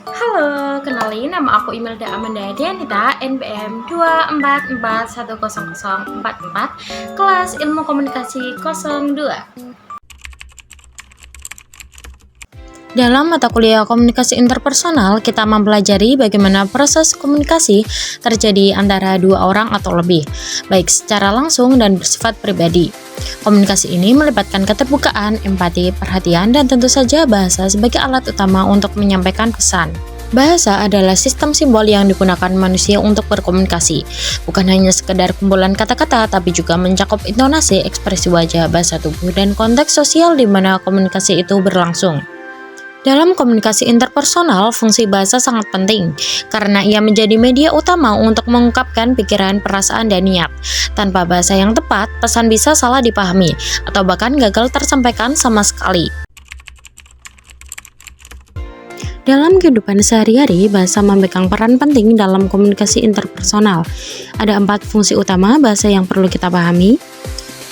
Halo, kenalin nama aku Imelda Amanda Dianita, NPM 244100044, kelas Ilmu Komunikasi 02. Dalam mata kuliah komunikasi interpersonal, kita mempelajari bagaimana proses komunikasi terjadi antara dua orang atau lebih, baik secara langsung dan bersifat pribadi. Komunikasi ini melibatkan keterbukaan, empati, perhatian, dan tentu saja bahasa sebagai alat utama untuk menyampaikan pesan. Bahasa adalah sistem simbol yang digunakan manusia untuk berkomunikasi, bukan hanya sekedar kumpulan kata-kata, tapi juga mencakup intonasi, ekspresi wajah, bahasa tubuh, dan konteks sosial di mana komunikasi itu berlangsung. Dalam komunikasi interpersonal, fungsi bahasa sangat penting karena ia menjadi media utama untuk mengungkapkan pikiran, perasaan, dan niat. Tanpa bahasa yang tepat, pesan bisa salah dipahami atau bahkan gagal tersampaikan sama sekali. Dalam kehidupan sehari-hari, bahasa memegang peran penting dalam komunikasi interpersonal. Ada 4 fungsi utama bahasa yang perlu kita pahami.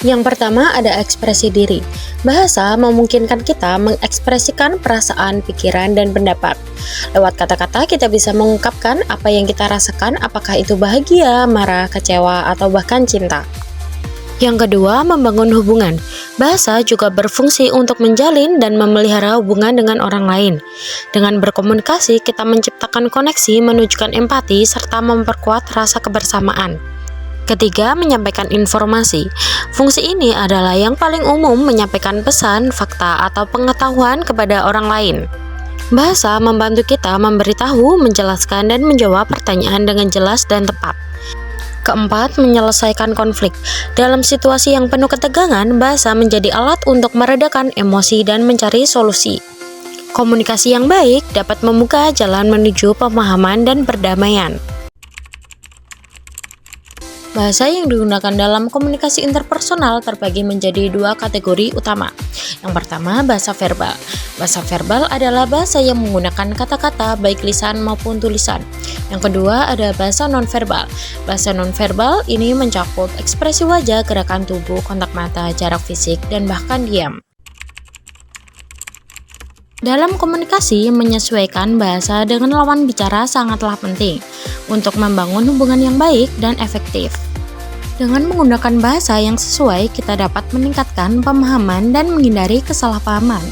Yang pertama ada ekspresi diri. Bahasa memungkinkan kita mengekspresikan perasaan, pikiran, dan pendapat. Lewat kata-kata kita bisa mengungkapkan apa yang kita rasakan, apakah itu bahagia, marah, kecewa, atau bahkan cinta. Yang kedua, membangun hubungan. Bahasa juga berfungsi untuk menjalin dan memelihara hubungan dengan orang lain. Dengan berkomunikasi, kita menciptakan koneksi, menunjukkan empati, serta memperkuat rasa kebersamaan. Ketiga, menyampaikan informasi. Fungsi ini adalah yang paling umum menyampaikan pesan, fakta, atau pengetahuan kepada orang lain. Bahasa membantu kita memberitahu, menjelaskan, dan menjawab pertanyaan dengan jelas dan tepat. Keempat, menyelesaikan konflik. Dalam situasi yang penuh ketegangan, bahasa menjadi alat untuk meredakan emosi dan mencari solusi. Komunikasi yang baik dapat membuka jalan menuju pemahaman dan perdamaian. Bahasa yang digunakan dalam komunikasi interpersonal terbagi menjadi 2 kategori utama. Yang pertama, bahasa verbal. Bahasa verbal adalah bahasa yang menggunakan kata-kata baik lisan maupun tulisan. Yang kedua, ada bahasa nonverbal. Bahasa nonverbal ini mencakup ekspresi wajah, gerakan tubuh, kontak mata, jarak fisik, dan bahkan diam. Dalam komunikasi, menyesuaikan bahasa dengan lawan bicara sangatlah penting untuk membangun hubungan yang baik dan efektif. Dengan menggunakan bahasa yang sesuai, kita dapat meningkatkan pemahaman dan menghindari kesalahpahaman.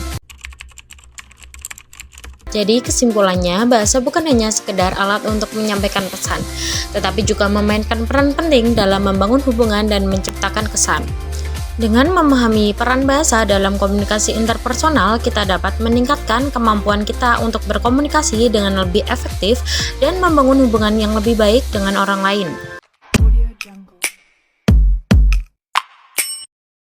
Jadi kesimpulannya, bahasa bukan hanya sekedar alat untuk menyampaikan pesan, tetapi juga memainkan peran penting dalam membangun hubungan dan menciptakan kesan. Dengan memahami peran bahasa dalam komunikasi interpersonal, kita dapat meningkatkan kemampuan kita untuk berkomunikasi dengan lebih efektif dan membangun hubungan yang lebih baik dengan orang lain.